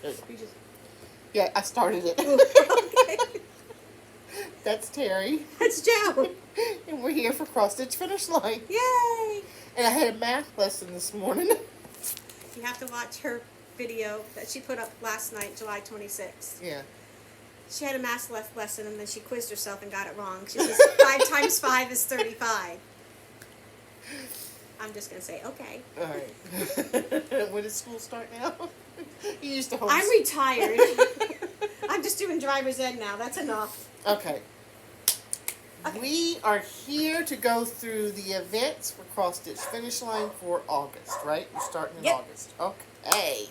You just... Yeah, I started it. Okay. That's Terry. That's Joe. And we're here for cross-stitch finish line. Yay! And I had a math lesson this morning. You have to watch her video that she put up last night, July 26th. Yeah. She had a math lesson and then she quizzed herself and got it wrong. She says 5 times 5 is 35. I'm just going to say, okay. All right. When does school start now? You used to I'm retired. I'm just doing driver's ed now. That's enough. Okay. We are here to go through the events for cross-stitch finish line for August, right? We're starting in August. Okay.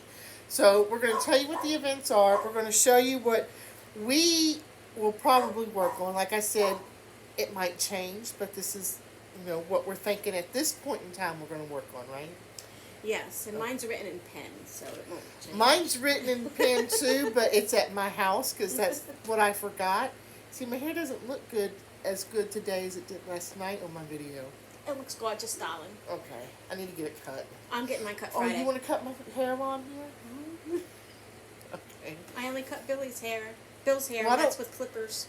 So we're going to tell you what the events are. We're going to show you what we will probably work on. Like I said, it might change, but this is, what we're thinking at this point in time we're going to work on, right? Yes, and mine's written in pen, so it won't change. Mine's written in pen too, but it's at my house because that's what I forgot. See, my hair doesn't look as good today as it did last night on my video. It looks gorgeous, darling. Okay, I need to get it cut. I'm getting mine cut Oh, Friday. you want to cut my hair on here? Okay. I only cut Bill's hair, Well, that's with clippers.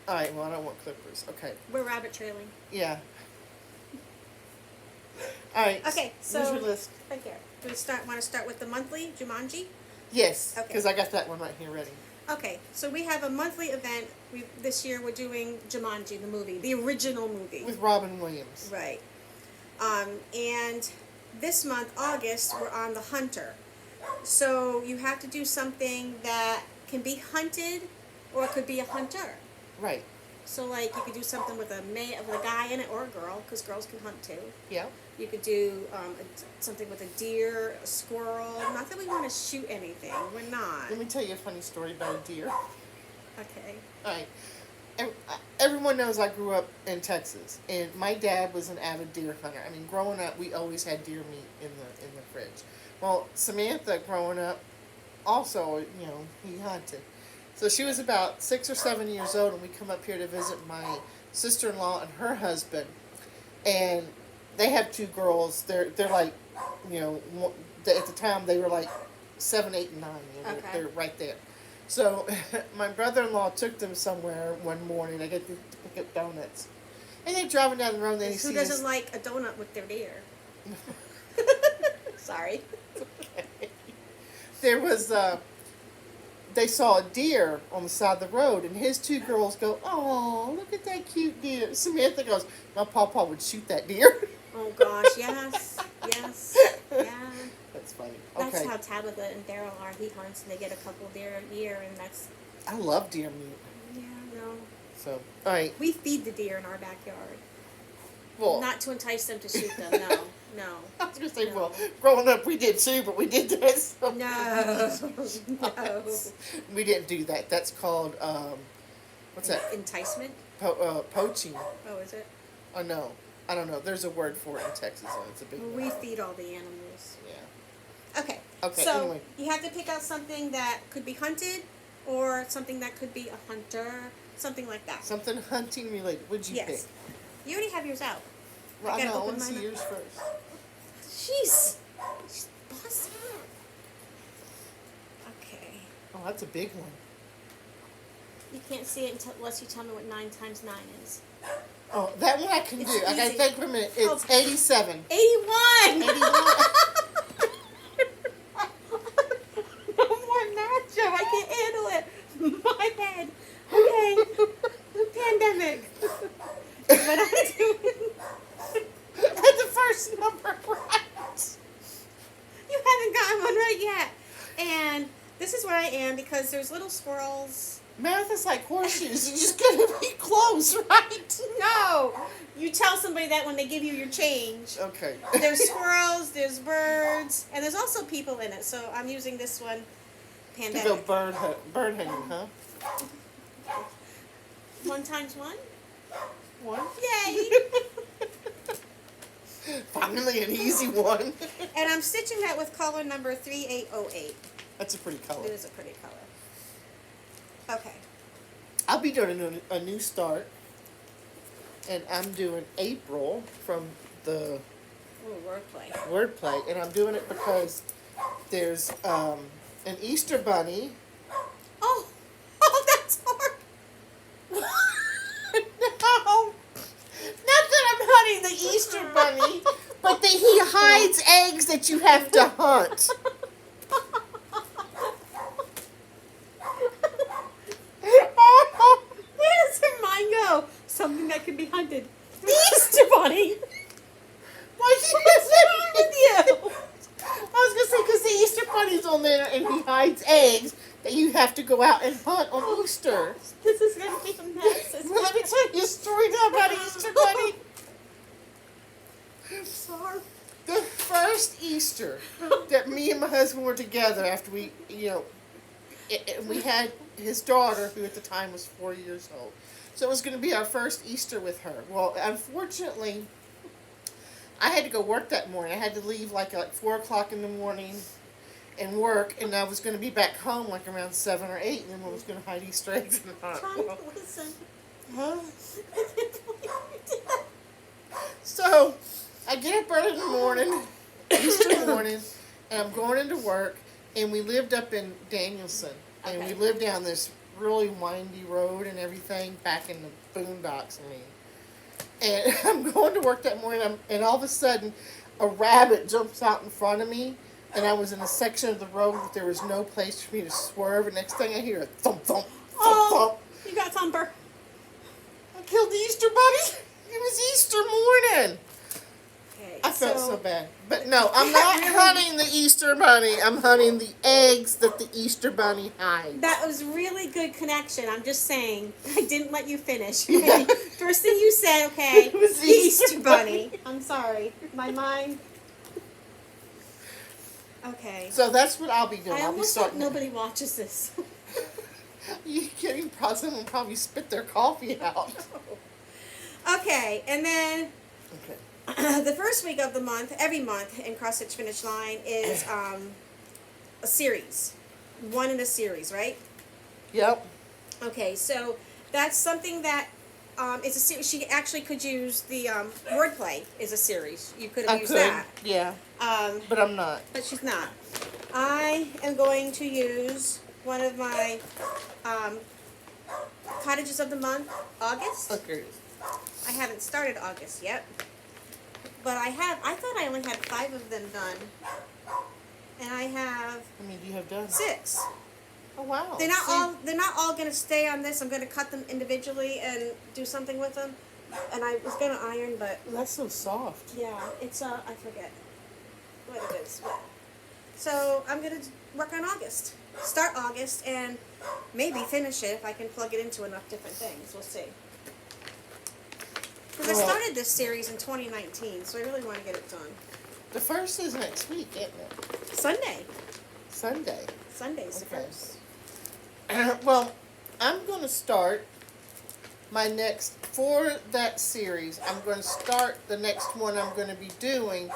All right, well, I don't want clippers. Okay. We're rabbit trailing. Yeah. All right. Okay, so where's your list? right there. Do we want to start with the monthly Jumanji? Yes, Okay. because I got that one right here ready. Okay, so we have a monthly event. This year we're doing Jumanji, the movie, the original movie. With Robin Williams. Right. And this month, August, we're on the Hunter. So you have to do something that can be hunted, or it could be a hunter. Right. So like you could do something with a guy in it or a girl, because girls can hunt too. Yeah. You could do something with a deer, a squirrel. Not that we want to shoot anything. We're not. Let me tell you a funny story about a deer. Okay. All right. Everyone knows I grew up in Texas, and my dad was an avid deer hunter. I mean, growing up, we always had deer meat in the fridge. Well, Samantha, growing up, also, he hunted. So she was about 6 or 7 years old, and we come up here to visit my sister-in-law and her husband, and they have 2 girls. They're like, at the time they were like 7, 8, and 9. Okay. They're right there. So my brother-in-law took them somewhere one morning. They get to pick up donuts, and they're driving down the road. And they see Who doesn't this... like a donut with their deer? Sorry. Okay. There was they saw a deer on the side of the road, and his 2 girls go, "Oh, look at that cute deer." Samantha goes, "My papa would shoot that deer." Oh gosh, yes, yeah. That's funny. That's Okay. how Tabitha and Daryl are. He hunts, and they get a couple deer a year, and that's... I love deer meat. Yeah, no. So, all right. We feed the deer in our backyard. Well, Not to entice them to shoot them, no. I was gonna say, No. well, growing up we did too, but we did this. No. We didn't do that. That's called what's that? Enticement? Poaching. Oh, is it? Oh no, I don't know. There's a word for it in Texas, and it's a big. We word. feed all the animals. Yeah. Okay. Okay, So anyway. you have to pick out something that could be hunted, or something that could be a hunter, something like that. Something hunting related. What'd you Yes. pick? You already have yours out. Well, I gotta know. I open want to see mine up. yours first. Jeez. She's bossy. Okay. Oh, that's a big one. You can't see it unless you tell me what 9 times 9 is. Oh, that one I can It's do. I gotta easy. think for a minute. It's 87. 81! 81. No more math, Joe. I can't handle it. My bad. Okay. Pandemic. What am I doing? That's the first number right. You haven't gotten one right yet. And this is where I am because there's little squirrels. Math is like horseshoes. You just gotta be close, right? No! You tell somebody that when they give you your change. Okay. There's squirrels, there's birds, and there's also people in it. So I'm using this one, To go pandemic. bird hunting, huh? 1 times 1? One. Yay! Finally, an easy one. And I'm stitching that with color number 3808. That's a pretty color. It is a pretty color. Okay. I'll be doing a new start, and I'm doing April from the Ooh, wordplay. wordplay, and I'm doing it because there's an Easter bunny. Oh, oh, that's hard. No, not that I'm hunting the Easter bunny, but that he hides eggs that you have to hunt. Where does your mind go? Something that can be hunted. The Easter bunny. Why What's wrong with you? I was gonna say because the Easter bunny's on there and he hides eggs that you have to go out and hunt on Easter. This is gonna be a mess. Well, let me tell you a story now about Easter bunny. I'm sorry. The first Easter that me and my husband were together after we, we had his daughter, who at the time was 4 years old. So it was going to be our first Easter with her. Well, unfortunately, I had to go work that morning. I had to leave like 4 o'clock in the morning and work, and I was going to be back home like around 7 or 8, and then I was going to hide Easter eggs in the hunt. Trying to listen. Huh? I can't believe you did that. So I get up early in the morning, Easter morning, and I'm going into work, and we lived up in Danielson, and we Okay. lived down this really windy road and everything back in the boondocks, and I'm going to work that morning, and all of a sudden, a rabbit jumps out in front of me, and I was in a section of the road that there was no place for me to swerve, and next thing I hear a thump, thump, thump, Oh, thump. you got thumper. I killed the Easter bunny. It was Easter morning. Okay, I felt so bad. But no, I'm not hunting the Easter bunny. I'm hunting the eggs that the Easter bunny hides. That was really good connection. I'm just saying. I didn't let you finish. Yeah. First thing you said, okay, It was the Easter Easter bunny. I'm sorry. My mind. Okay. So that's what I'll be doing. I I'll be almost hope starting. nobody watches this. You kidding? Someone will probably spit their coffee out. Okay, and then Okay. the first week of the month, every month in Cross Stitch Finish Line is a series. One in a series, right? Yep. Okay, so that's something that it's a series. She actually could use the wordplay is a series. You could have I used could. that. Yeah. Um, But I'm not. but she's not. I am going to use one of my cottages of the month, August. Okay. I haven't started August yet, but I thought I only had 5 of them done, and I have I mean, you have done. 6. Oh wow. They're not See? all. They're not all going to stay on this. I'm going to cut them individually and do something with them. And I was going to iron, but That's so soft. yeah, it's I forget what it is. But, so I'm going to work on August. Start August and maybe finish it if I can plug it into enough different things. We'll see. Because I Well- started this series in 2019, so I really want to get it done. The first is next week, isn't it? Sunday. Sunday. Sunday's the Okay. first. Well, I'm going to start my next, for that series, I'm going to start the next one I'm going to be doing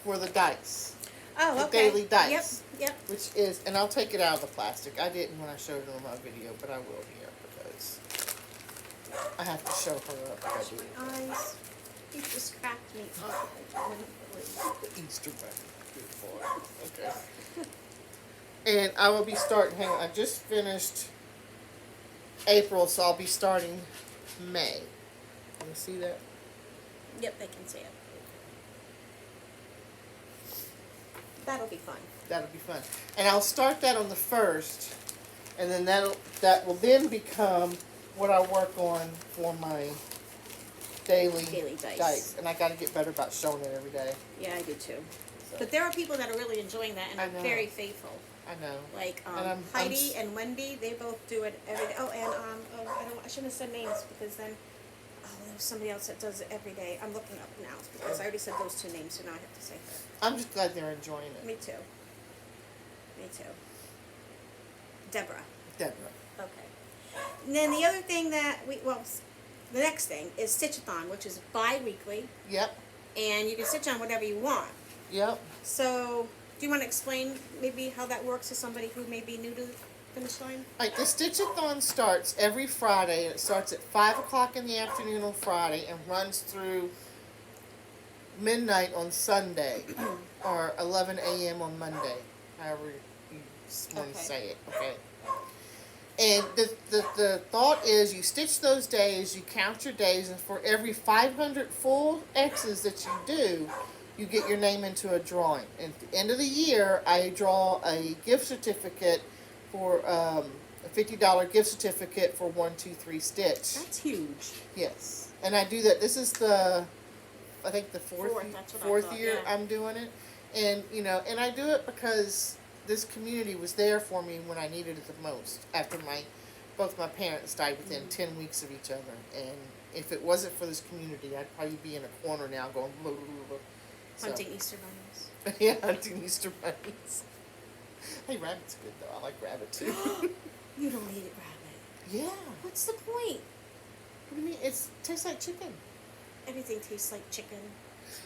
for the dice. Oh, The okay. daily dice. Yep. Which is, and I'll take it out of the plastic. I didn't when I showed her my video, but I will here because I have to show her up. I do. Eyes. You just cracked me up. I couldn't believe it. The Easter bunny. Good boy. Okay. And I will be starting, hang on, I just finished April, so I'll be starting May. Can you see that? Yep, they can see it. That'll be fun. That'll be fun. And I'll start that on the 1st, and then that will then become what I work on for my daily dice. And I got to get better about showing it every day. Yeah, I do too. So, But there are people that are really enjoying that and I are know. very faithful. I know. Like And I'm Heidi and Wendy, they both do it every day. Oh, and I shouldn't have said names because then there's somebody else that does it every day. I'm looking up now because I already said those 2 names, so now I have to say her. I'm just glad they're enjoying it. Me too. Me too. Deborah. Deborah. Okay. And then the other thing that the next thing is Stitch-a-thon, which is bi-weekly, Yep. and you can stitch on whatever you want. Yep. So, do you want to explain maybe how that works to somebody who may be new to the finish line? Right, the Stitch-a-thon starts every Friday, and it starts at 5 o'clock in the afternoon on Friday and runs through midnight on Sunday, or 11 a.m. on Monday, however you just want to Okay. say it, okay? And the thought is you stitch those days, you count your days, and for every 500 full X's that you do, you get your name into a drawing. And at the end of the year, I draw a gift certificate for a $50 gift certificate for 123 Stitch. That's huge. Yes, and I do that. This is I think the fourth That's what I fourth thought, year yeah. I'm doing it, and and I do it because this community was there for me when I needed it the most. After both my parents died within 10 weeks of each other, and if it wasn't for this community, I'd probably be in a corner now going blah, blah, blah, blah. Hunting Easter bunnies. Yeah, hunting Easter bunnies. Hey, rabbit's good though. I like rabbit too. You don't eat it, rabbit. Yeah. What's the point? What do you mean? It tastes like chicken. Everything tastes like chicken.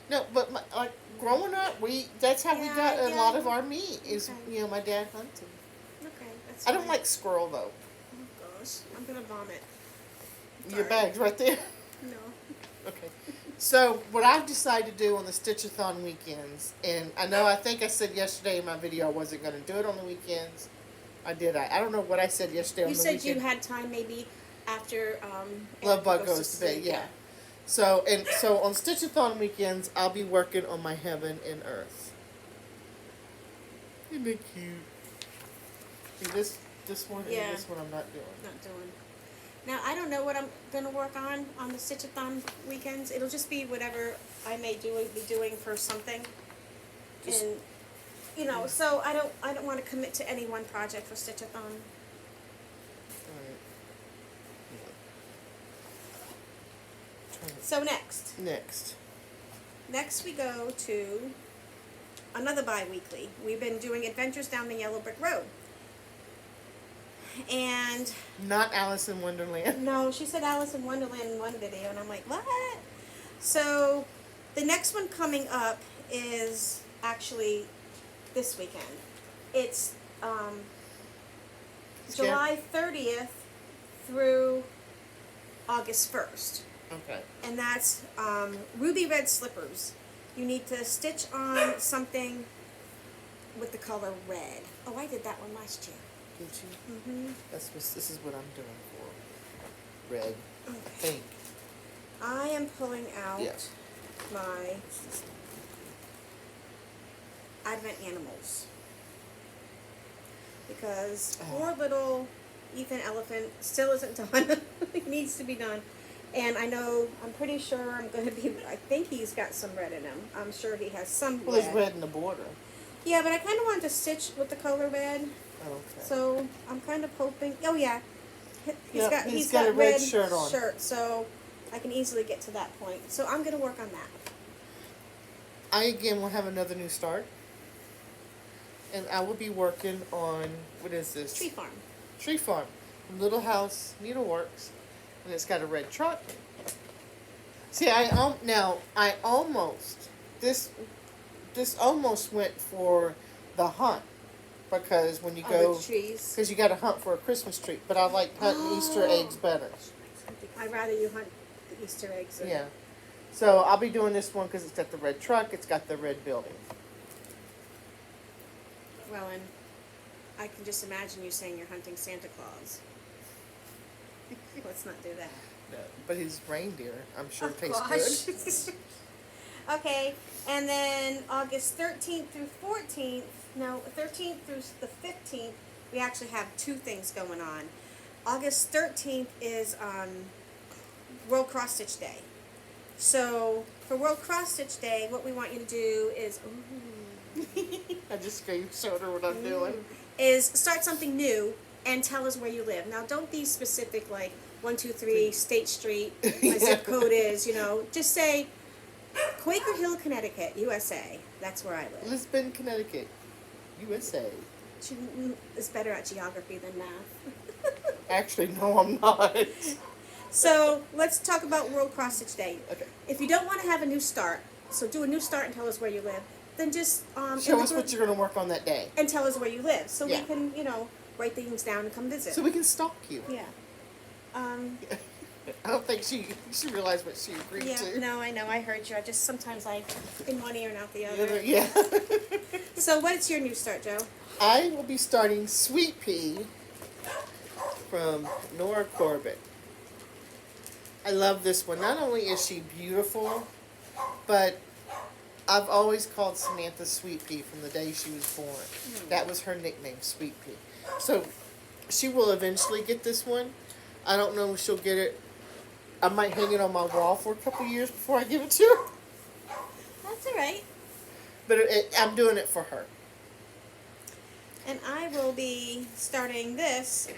No, but like growing up, that's how we got a Yeah. lot of our meat. Is Okay. my dad hunted. Okay, that's I don't fine. like squirrel though. Oh gosh, I'm gonna vomit. Your Sorry. bag's right there. No. Okay. So what I've decided to do on the Stitch-a-thon weekends, and I think I said yesterday in my video I wasn't going to do it on the weekends. I did. I don't know what I said yesterday on You the said weekend. you had time maybe after Love Bug Erica goes to bed. sleep, Yeah. So on Stitch-a-thon weekends, I'll be working on my Heaven and Earth. Isn't it cute? See this one Yeah. and this one I'm not doing. Not doing. Now I don't know what I'm gonna work on the Stitch-a-thon weekends. It'll just be whatever I may be doing for something. Just- And so I don't want to commit to any one project for Stitch-a-thon. Alright. So next we go to another bi-weekly. We've been doing Adventures Down the Yellow Brick Road. And Not Alice in Wonderland. no, she said Alice in Wonderland in one video, and I'm like, what? So the next one coming up is actually this weekend. It's July 30th through August 1st. Okay. And that's ruby red slippers. You need to stitch on something with the color red. Oh, I did that one last year. Did you? Mm-hmm. This is what I'm doing for red. Okay. Pink. I am pulling out Yeah. my Advent Animals. Because poor little Ethan Elephant still isn't done. It needs to be done. And I'm pretty sure I think he's got some red in him. I'm sure he has some Well, red. there's red in the border. Yeah, but I kind of wanted to stitch with the color red. Okay. So I'm kind of hoping. Oh yeah, Yep, he's got got a red shirt on. so I can easily get to that point. So I'm gonna work on that. I again will have another new start, and I will be working on what is this? Tree farm. Tree Farm, Little House Needleworks, and it's got a red truck. See, I almost this almost went for the hunt. Because when you go, the trees. because you got to hunt for a Christmas tree. But I like hunting Easter eggs better. I'd rather you hunt the Easter eggs. Yeah. So I'll be doing this one because it's got the red truck. It's got the red building. Well, and I can just imagine you saying you're hunting Santa Claus. Let's not do that. No, but his reindeer, I'm sure, Oh, tastes good. Okay, and then August 13th through 14th, no, 13th through the 15th, we actually have two things going on. August 13th is World Cross-Stitch Day. So, for World Cross-Stitch Day, what we want you to do is, I just showed her what I'm doing. is start something new and tell us where you live. Now, don't be specific like 123 State Street, my zip code is, just say Quaker Hill, Connecticut, USA. That's where I live. Lisbon, Connecticut, USA. She is better at geography than math. Actually, no, I'm not. So let's talk about World Cross-Stitch Day. Okay. If you don't want to have a new start, so do a new start and tell us where you live, then just Show us what you're going to work on that day. and tell us where you live, so we Yeah. can, write things down and come visit. So we can stalk you. Yeah. I don't think she realized what she agreed Yeah, to. no, I know. I heard you. I just sometimes I in one ear and out the other. Yeah. So what's your new start, Joe? I will be starting Sweet Pea from Nora Corbett. I love this one. Not only is she beautiful, but I've always called Samantha Sweet Pea from the day she was born. That was her nickname, Sweet Pea. So she will eventually get this one. I don't know if she'll get it. I might hang it on my wall for a couple years before I give it to her. That's all right. But I'm doing it for her. And I will be starting this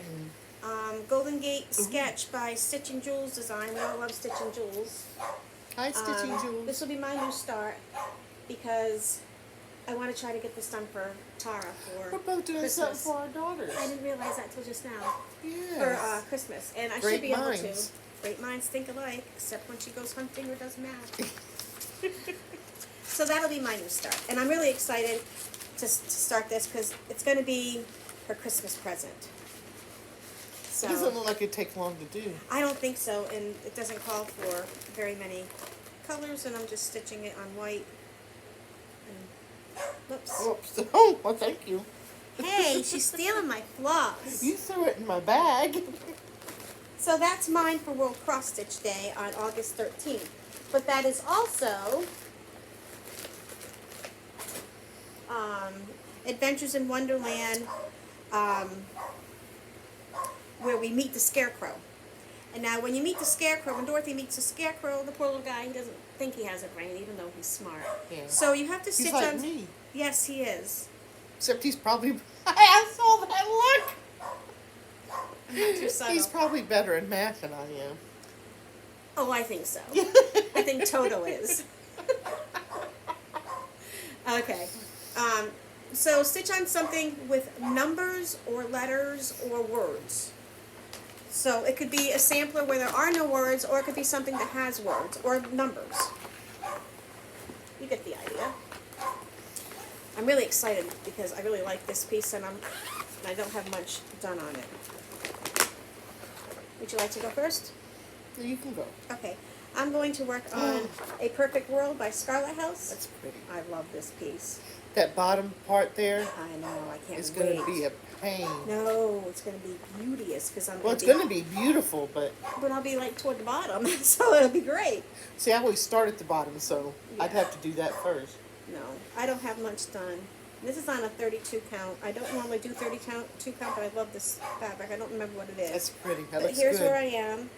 Golden Gate sketch by Stitch and Jules Design. We all love Stitch and Jules. Hi, Stitching Jules. This will be my new start because I want to try to get this done for Tara for We're both doing Christmas. something for our daughters. I didn't realize that till just now. Yes. For Christmas, and I Great should be able minds. to. Great minds think alike, except when she goes hunting or does math. So that'll be my new start, and I'm really excited to start this because it's going to be her Christmas present. It doesn't So look like it'd take long to do. I don't think so, and it doesn't call for very many colors, and I'm just stitching it on white. And, whoops. Oops. Oh, well, thank you. Hey, she's stealing my floss. You threw it in my bag. So that's mine for World Cross Stitch Day on August 13th. But that is also Adventures in Wonderland, where we meet the Scarecrow. And now when you meet the Scarecrow, when Dorothy meets the Scarecrow, the poor little guy, he doesn't think he has a brain, even though he's smart. Yeah. So you have to He's stitch like on... me. Yes, he is. Except he's probably... I saw that look. Not too subtle. He's probably better in math than I am. Oh, I think so. I think Toto is. Okay. So stitch on something with numbers or letters or words. So it could be a sampler where there are no words, or it could be something that has words or numbers. You get the idea. I'm really excited because I really like this piece, and I don't have much done on it. Would you like to go first? You can go. Okay. I'm going to work on A Perfect World by Scarlet House. That's pretty. I love this piece. That bottom part there I know, I can't is wait. going to be a pain. No, it's going to be beauteous because I'm Well, it's going to be beautiful, but... But I'll be like toward the bottom, so it'll be great. See, I always start at the bottom, so I'd Yeah. have to do that first. No, I don't have much done. This is on a 32 count. I don't normally do 32 count, but I love this fabric. I don't remember what it is. That's pretty. That But looks here's good. where I am.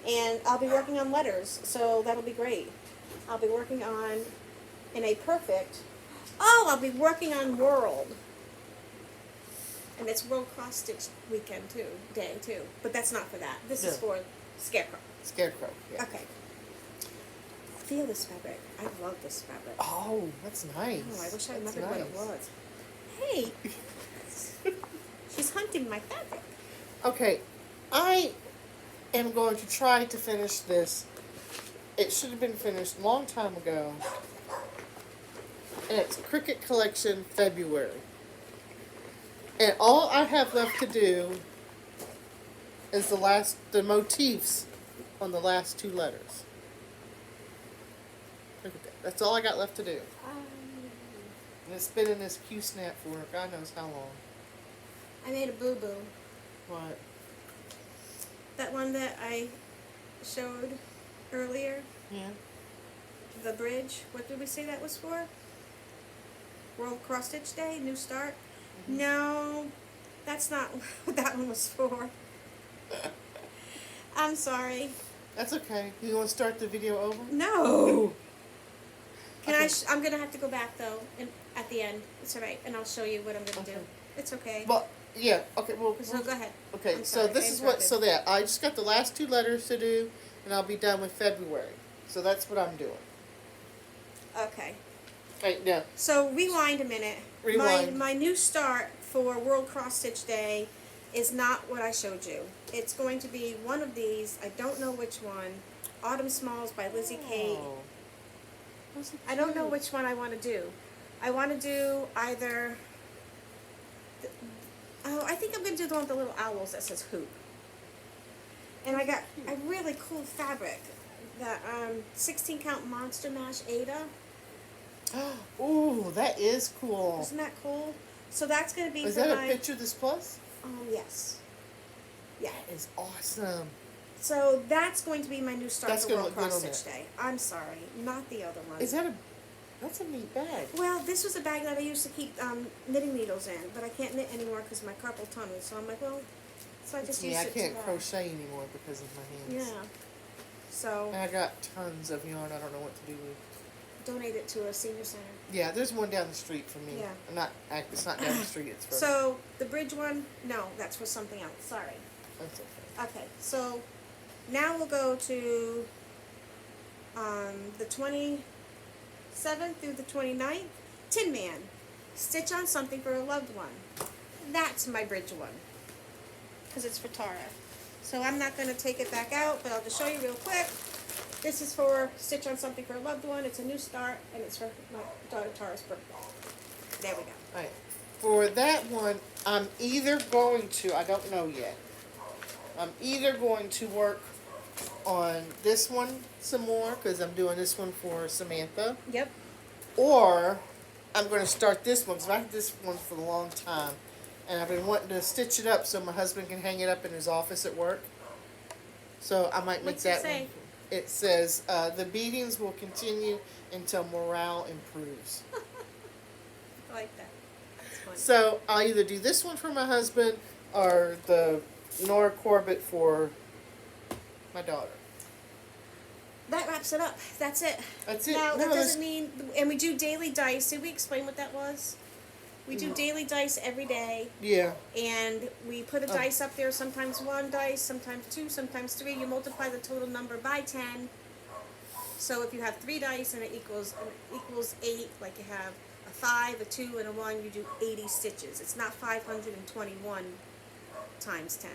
And I'll be working on letters, so that'll be great. I'll be working on in A Perfect. Oh, I'll be working on World. And it's World Cross Stitch weekend too, day too. But that's not for that. This is Yeah. for Scarecrow. Scarecrow, yeah. Okay. Feel this fabric. I love this fabric. Oh, that's nice. Oh, I wish I That's remembered what it was. Hey, she's hunting my fabric. Okay, I am going to try to finish this. It should have been finished a long time ago. And it's Cricket Collection February. And all I have left to do is the motifs on the last two letters. Look at that. That's all I got left to do. And it's been in this Q-snap for God knows how long. I made a boo-boo. What? That one that I showed earlier, Yeah. the bridge. What did we say that was for? World Cross Stitch Day, New Start? No, that's not what that one was for. I'm sorry. That's okay. You want to start the video over? No. Can Okay. I'm gonna have to go back though, and at the end. It's alright, and I'll show you what I'm gonna do. Okay. It's okay. Well, yeah. Okay. Well. So go ahead. Okay. I'm So sorry, this I is what. interrupted. So that I just got the last two letters to do, and I'll be done with February. So that's what I'm doing. Okay. Right now. So rewind a minute. Rewind. My new start for World Cross Stitch Day is not what I showed you. It's going to be one of these. I don't know which one. Autumn Smalls by Lizzie Kate. Oh. Those are I don't know cute. which one I want to do. I want to do either... I think I'm going to do the one with the little owls that says hoop. And I got a really cool fabric. The 16 count Monster Mash Ada. Ooh, that is cool. Isn't that cool? So that's going to be Is for that my... a picture of this plus? Yes. Yeah. That is awesome. So that's going to be my new start That's for gonna World look good Cross on Stitch Day. I'm sorry, not the other one. Is that a... That's a neat bag. Well, this was a bag that I used to keep knitting needles in, but I can't knit anymore because of my carpal tunnel. So I'm like, well, so I just use Yeah, I it can't to crochet anymore because of my hands. Yeah. So And I got tons of yarn I don't know what to do with. donate it to a senior center. Yeah, there's one down the street from me. Yeah. It's not down the street, it's from... So the bridge one, no, that's for something else. Sorry. That's okay. Okay, so now we'll go to the 27th through the 29th. Tin Man, stitch on something for a loved one. That's my bridge one, because it's for Tara. So I'm not going to take it back out, but I'll just show you real quick. This is for stitch on something for a loved one. It's a new start, and it's for my daughter Tara's birthday. There we go. Alright. For that one, I'm either going to, I don't know yet, I'm either going to work on this one some more, because I'm doing this one for Samantha, Yep. or I'm going to start this one, because I've had this one for a long time, and I've been wanting to stitch it up so my husband can hang it up in his office at work. So I might make What's that it say? one. It says, the beatings will continue until morale improves. I like that. That's fun. So I'll either do this one for my husband or the Nora Corbett for my daughter. That wraps it up. That's it. That's it. Now, No, that that's- doesn't mean... And we do daily dice. Did we explain what that was? We do daily dice every day. Yeah. And we put a Oh. dice up there. Sometimes one dice, sometimes two, sometimes three. You multiply the total number by 10. So if you have 3 dice and it equals 8, like you have a 5, a 2, and a 1, you do 80 stitches. It's not 521 times 10.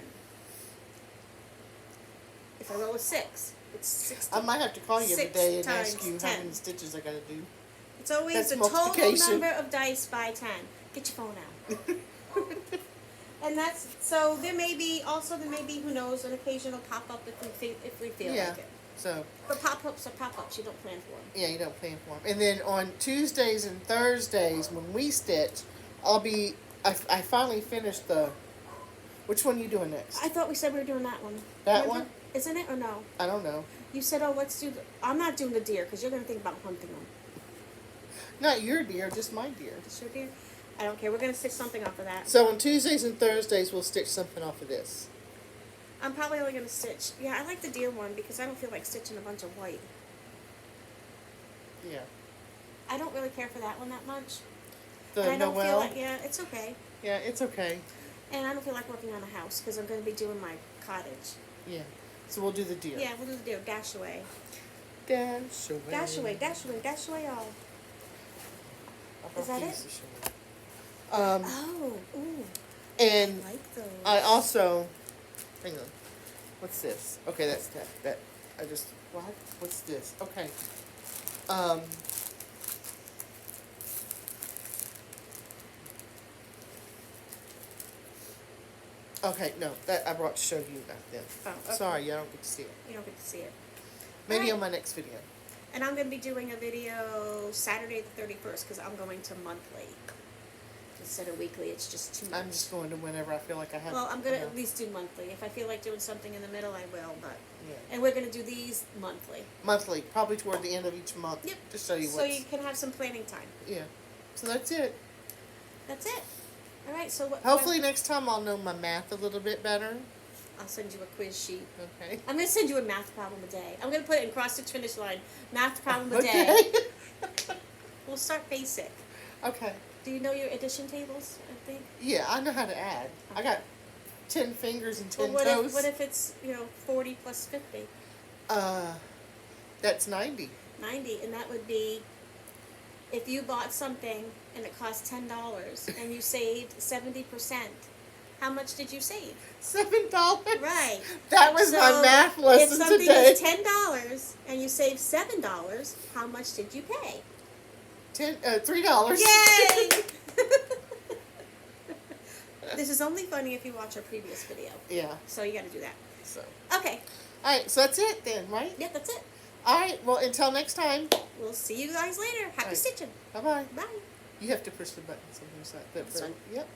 If I roll a 6, it's 60. I might have to call you every 6 day and ask times you 10. how many stitches I gotta do. It's always That's the total multiplication. number of dice by 10. Get your phone out. And that's, so there may be, who knows, an occasional pop-up if we feel Yeah. like it. So, But pop-ups are pop-ups, you don't plan for them. yeah, you don't plan for them. And then on Tuesdays and Thursdays when we stitch, I finally finished which one are you doing next? I thought we said we were doing that one. That Remember? one? Isn't it, or no? I don't know. You said, oh, let's do I'm not doing the deer, because you're going to think about hunting them. Not your deer, just my deer. Is your deer? I don't care, we're going to stitch something off of that. So on Tuesdays and Thursdays, we'll stitch something off of this. I'm probably only going to stitch, yeah, I like the deer one, because I don't feel like stitching a bunch of white. Yeah. I don't really care for that one that much. The And I don't feel Noel? like, yeah, it's okay. Yeah, it's okay. And I don't feel like working on a house because I'm going to be doing my cottage. Yeah. So we'll do the deer. Yeah, we'll do the deer. Dash away. Dash away. Dash away, dash away, dash away all. Is that it? Oh, ooh. And I like those. I also, hang on. What's this? Okay, that's that. What's this? Okay. Okay, no, that I brought to show you back then. Oh, okay. Sorry, I don't get to see it. You don't get to see it. Maybe Alright. on my next video. And I'm going to be doing a video Saturday the 31st because I'm going to monthly. Instead of weekly, it's just too much. I'm just going to whenever I feel like I have. Well, I'm going to at least do monthly. If I feel like doing something in the middle, I will. But Yeah. And we're going to do these monthly. Monthly, probably toward the end of each month. Yep. To show you So you can have some planning time. Yeah. So that's it. That's it. All right, so what? Hopefully next time I'll know my math a little bit better. I'll send you a quiz sheet. Okay. I'm going to send you a math problem a day. I'm going to put it in cross-stitch finish line. Math problem a day. Okay. We'll start basic. Okay. Do you know your addition tables, I think? Yeah, I know how to add. I got 10 fingers and 10 Well, toes. what if it's, 40 plus 50? That's 90. 90, and that would be if you bought something and it cost $10 and you saved 70%, how much did you save? $7. Right. That was So my math lesson if something today. is $10 and you save $7, how much did you pay? $3. Yay! This is only funny if you watch our previous video. Yeah. So you got to do that. So. Okay. All right, so that's it then, right? Yeah, that's it. All right, well, until next time. We'll see you guys later. Happy Right. stitching. Bye-bye. Bye. You have to push the buttons on your side. This one? Yep.